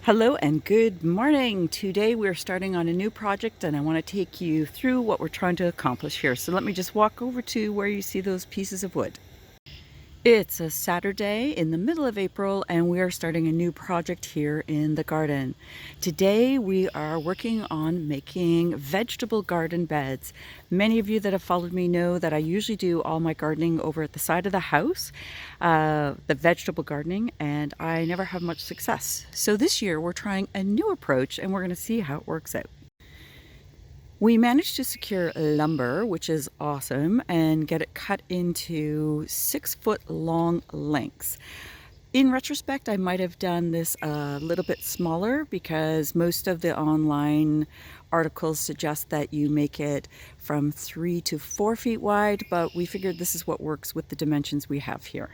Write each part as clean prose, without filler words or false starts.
Hello and good morning. Today we're starting on a new project and I want to take you through what we're trying to accomplish here. So let me just walk over to where you see those pieces of wood. It's a Saturday in the middle of April and we are starting a new project here in the garden. Today we are working on making vegetable garden beds. Many of you that have followed me know that I usually do all my gardening over at the side of the house, the vegetable gardening, and I never have much success. So this year we're trying a new approach and we're going to see how it works out. We managed to secure lumber, which is awesome, and get it cut into 6-foot long lengths. In retrospect, I might have done this a little bit smaller because most of the online articles suggest that you make it from 3 to 4 feet wide, but we figured this is what works with the dimensions we have here.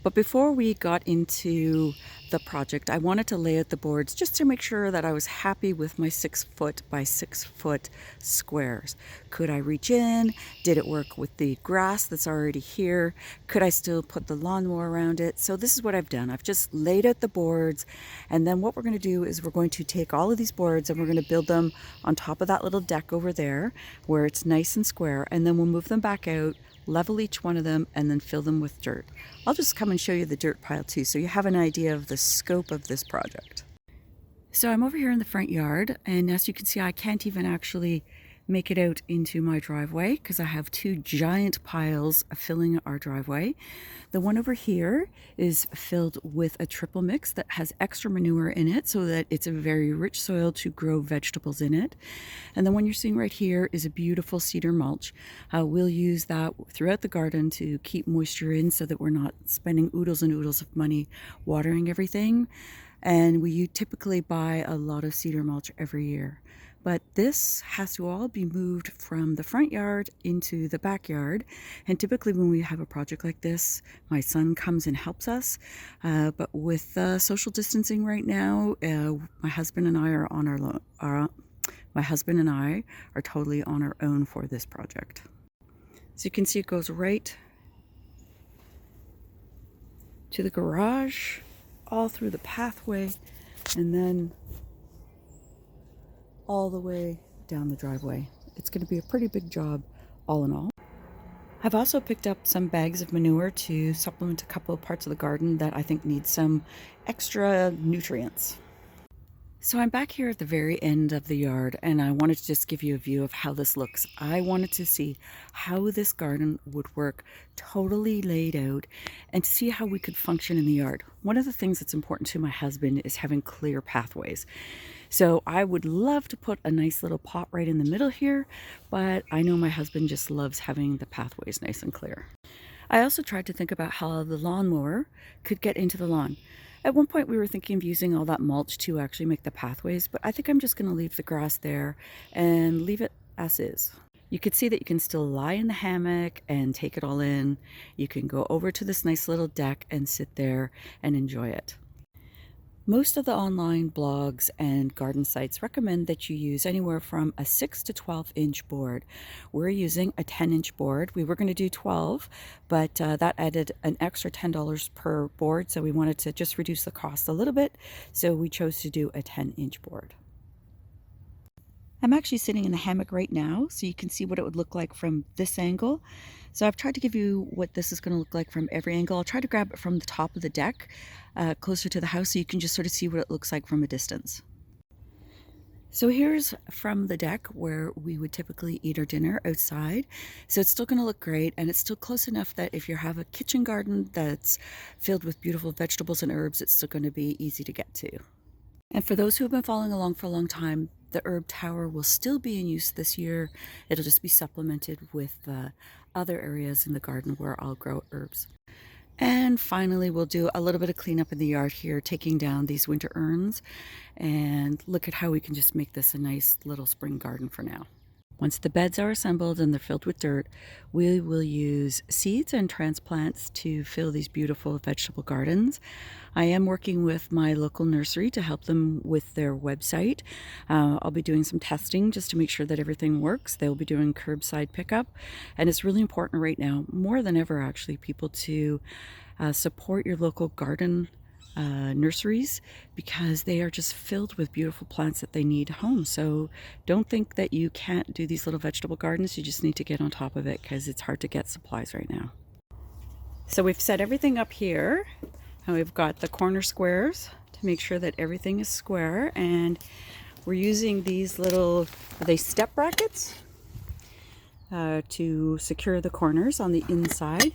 But before we got into the project, I wanted to lay out the boards just to make sure that I was happy with my 6-foot by 6-foot squares. Could I reach in? Did it work with the grass that's already here? Could I still put the lawnmower around it? So this is what I've done. I've just laid out the boards, and then what we're going to do is we're going to take all of these boards and we're going to build them on top of that little deck over there where it's nice and square, and then we'll move them back out, level each one of them, and then fill them with dirt. I'll just come and show you the dirt pile too, so you have an idea of the scope of this project. So I'm over here in the front yard, and as you can see, I can't even actually make it out into my driveway because I have two giant piles filling our driveway. The one over here is filled with a triple mix that has extra manure in it so that it's a very rich soil to grow vegetables in it. And the one you're seeing right here is a beautiful cedar mulch. We'll use that throughout the garden to keep moisture in so that we're not spending oodles and oodles of money watering everything. And we typically buy a lot of cedar mulch every year. But this has to all be moved from the front yard into the backyard. And typically when we have a project like this, my son comes and helps us. But with social distancing right now, my husband and I are on my husband and I are totally on our own for this project. So you can see it goes right to the garage, all through the pathway, and then all the way down the driveway. It's going to be a pretty big job all in all. I've also picked up some bags of manure to supplement a couple of parts of the garden that I think need some extra nutrients. So I'm back here at the very end of the yard, and I wanted to just give you a view of how this looks. I wanted to see how this garden would work totally laid out and to see how we could function in the yard. One of the things that's important to my husband is having clear pathways. So I would love to put a nice little pot right in the middle here, but I know my husband just loves having the pathways nice and clear. I also tried to think about how the lawnmower could get into the lawn. At one point we were thinking of using all that mulch to actually make the pathways, but I think I'm just going to leave the grass there and leave it as is. You could see that you can still lie in the hammock and take it all in. You can go over to this nice little deck and sit there and enjoy it. Most of the online blogs and garden sites recommend that you use anywhere from a 6 to 12 inch board. We're using a 10-inch board. We were going to do 12, but that added an extra $10 per board, so we wanted to just reduce the cost a little bit, so we chose to do a 10-inch board. I'm actually sitting in the hammock right now, so you can see what it would look like from this angle. So I've tried to give you what this is going to look like from every angle. I'll try to grab it from the top of the deck, closer to the house, so you can just sort of see what it looks like from a distance. So here's from the deck where we would typically eat our dinner outside. So it's still going to look great, and it's still close enough that if you have a kitchen garden that's filled with beautiful vegetables and herbs, it's still going to be easy to get to. And for those who have been following along for a long time, the herb tower will still be in use this year. It'll just be supplemented with other areas in the garden where I'll grow herbs. And finally, we'll do a little bit of cleanup in the yard here, taking down these winter urns, and look at how we can just make this a nice little spring garden for now. Once the beds are assembled and they're filled with dirt, we will use seeds and transplants to fill these beautiful vegetable gardens. I am working with my local nursery to help them with their website. I'll be doing some testing just to make sure that everything works. They'll be doing curbside pickup, and it's really important right now, more than ever actually, people to support your local garden nurseries, because they are just filled with beautiful plants that they need home. So don't think that you can't do these little vegetable gardens. You just need to get on top of it because it's hard to get supplies right now. So we've set everything up here, and we've got the corner squares to make sure that everything is square, and we're using these little, are they step brackets? To secure the corners on the inside.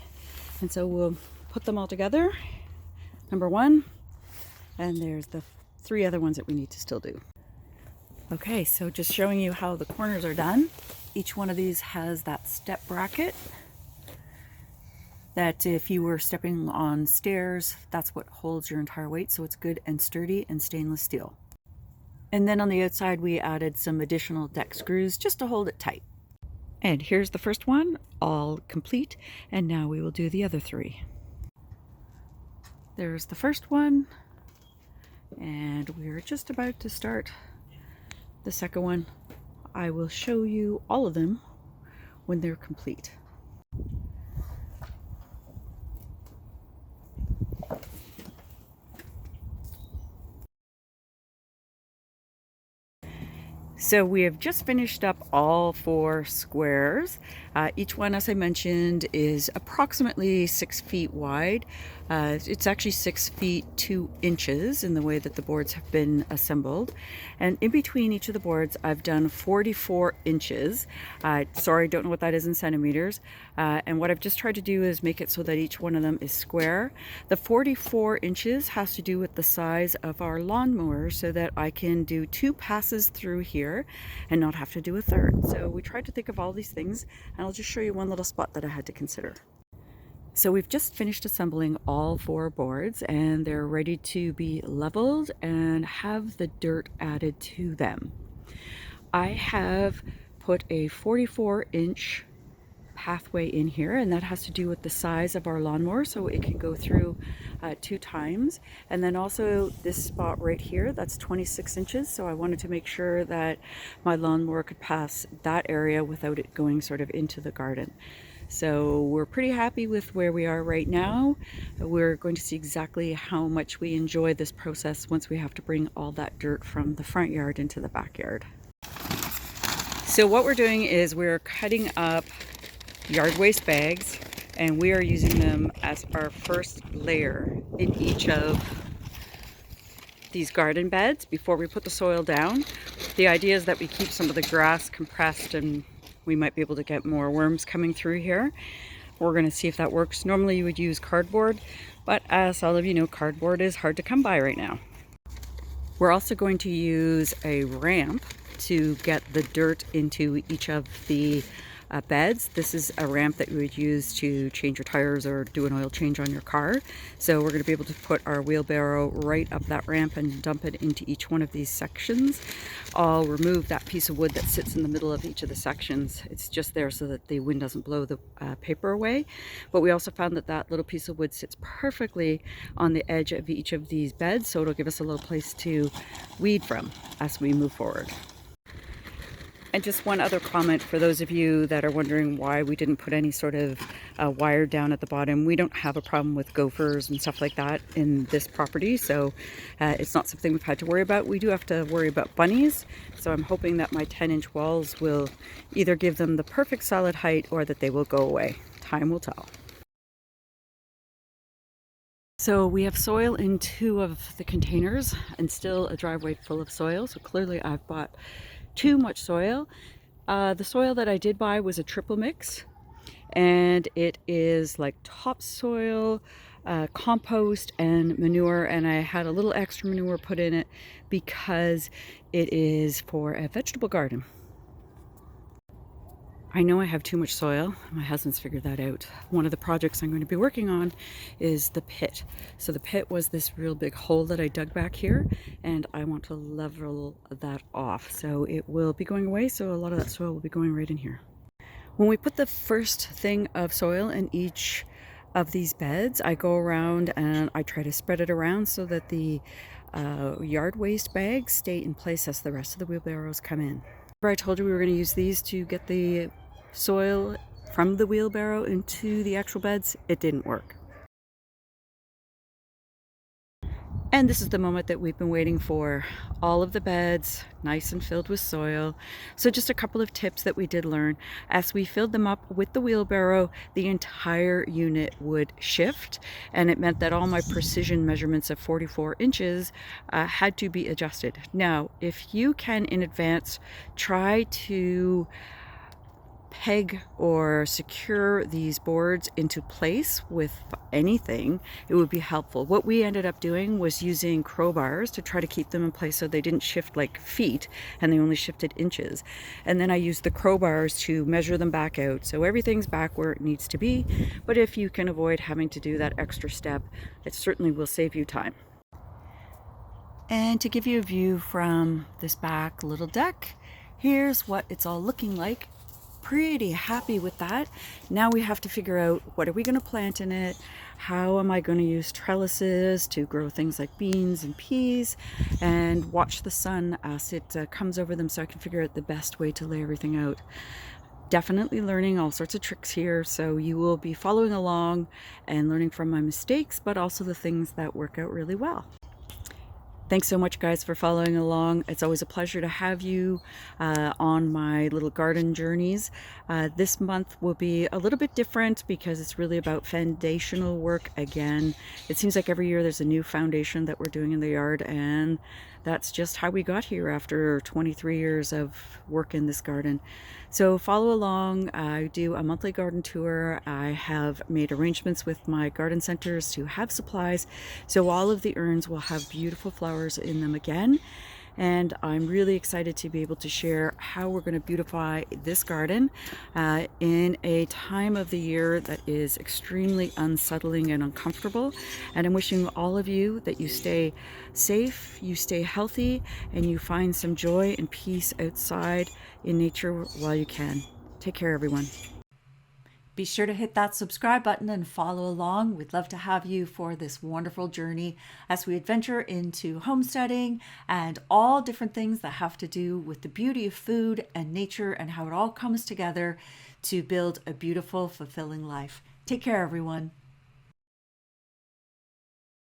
And so we'll put them all together, number one, and there's the 3 other ones that we need to still do. Okay, so just showing you how the corners are done. Each one of these has that step bracket that if you were stepping on stairs, that's what holds your entire weight, so it's good and sturdy and stainless steel. And then on the outside we added some additional deck screws just to hold it tight. And here's the first one, all complete, and now we will do the other 3. There's the first one, and we're just about to start the second one. I will show you all of them when they're complete. So we have just finished up all 4 squares. Each one, as I mentioned, is approximately 6 feet wide. It's actually 6 feet 2 inches in the way that the boards have been assembled. And in between each of the boards, I've done 44 inches. Sorry, don't know what that is in centimeters. And what I've just tried to do is make it so that each one of them is square. The 44 inches has to do with the size of our lawnmower, so that I can do 2 passes through here and not have to do a third. So we tried to think of all these things, and I'll just show you one little spot that I had to consider. So we've just finished assembling all 4 boards, and they're ready to be leveled and have the dirt added to them. I have put a 44-inch pathway in here, and that has to do with the size of our lawnmower, so it can go through 2 times. And then also this spot right here, that's 26 inches, so I wanted to make sure that my lawnmower could pass that area without it going sort of into the garden. So we're pretty happy with where we are right now. We're going to see exactly how much we enjoy this process once we have to bring all that dirt from the front yard into the backyard. So what we're doing is we're cutting up yard waste bags, and we are using them as our first layer in each of these garden beds before we put the soil down. The idea is that we keep some of the grass compressed, and we might be able to get more worms coming through here. We're going to see if that works. Normally you would use cardboard, but as all of you know, cardboard is hard to come by right now. We're also going to use a ramp to get the dirt into each of the beds. This is a ramp that you would use to change your tires or do an oil change on your car. So we're going to be able to put our wheelbarrow right up that ramp and dump it into each one of these sections. I'll remove that piece of wood that sits in the middle of each of the sections. It's just there so that the wind doesn't blow the paper away. But we also found that that little piece of wood sits perfectly on the edge of each of these beds, so it'll give us a little place to weed from as we move forward. And just one other comment for those of you that are wondering why we didn't put any sort of wire down at the bottom. We don't have a problem with gophers and stuff like that in this property, so it's not something we've had to worry about. We do have to worry about bunnies, so I'm hoping that my 10-inch walls will either give them the perfect solid height or that they will go away. Time will tell. So we have soil in 2 of the containers and still a driveway full of soil, so clearly I've bought too much soil. The soil that I did buy was a triple mix, and it is like topsoil, compost, and manure, and I had a little extra manure put in it because it is for a vegetable garden. I know I have too much soil. My husband's figured that out. One of the projects I'm going to be working on is the pit. So the pit was this real big hole that I dug back here, and I want to level that off. So it will be going away, so a lot of that soil will be going right in here. When we put the first thing of soil in each of these beds, I go around and I try to spread it around so that the yard waste bags stay in place as the rest of the wheelbarrows come in. I told you we were going to use these to get the soil from the wheelbarrow into the actual beds. It didn't work. And this is the moment that we've been waiting for. All of the beds nice and filled with soil. So just a couple of tips that we did learn. As we filled them up with the wheelbarrow, the entire unit would shift, and it meant that all my precision measurements of 44 inches had to be adjusted. Now, if you can in advance try to peg or secure these boards into place with anything, it would be helpful. What we ended up doing was using crowbars to try to keep them in place so they didn't shift like feet and they only shifted inches. And then I used the crowbars to measure them back out. So everything's back where it needs to be. But if you can avoid having to do that extra step, it certainly will save you time. And to give you a view from this back little deck, here's what it's all looking like. Pretty happy with that. Now we have to figure out, what are we going to plant in it? How am I going to use trellises to grow things like beans and peas, and watch the sun as it comes over them so I can figure out the best way to lay everything out. Definitely learning all sorts of tricks here, so you will be following along and learning from my mistakes, but also the things that work out really well. Thanks so much, guys, for following along. It's always a pleasure to have you on my little garden journeys. This month will be a little bit different because it's really about foundational work again. It seems like every year there's a new foundation that we're doing in the yard, and that's just how we got here after 23 years of work in this garden. So follow along. I do a monthly garden tour. I have made arrangements with my garden centers to have supplies, so all of the urns will have beautiful flowers in them again. And I'm really excited to be able to share how we're going to beautify this garden in a time of the year that is extremely unsettling and uncomfortable. And I'm wishing all of you that you stay safe, you stay healthy, and you find some joy and peace outside in nature while you can. Take care, everyone. Be sure to hit that subscribe button and follow along. We'd love to have you for this wonderful journey as we adventure into homesteading and all different things that have to do with the beauty of food and nature and how it all comes together to build a beautiful, fulfilling life. Take care, everyone.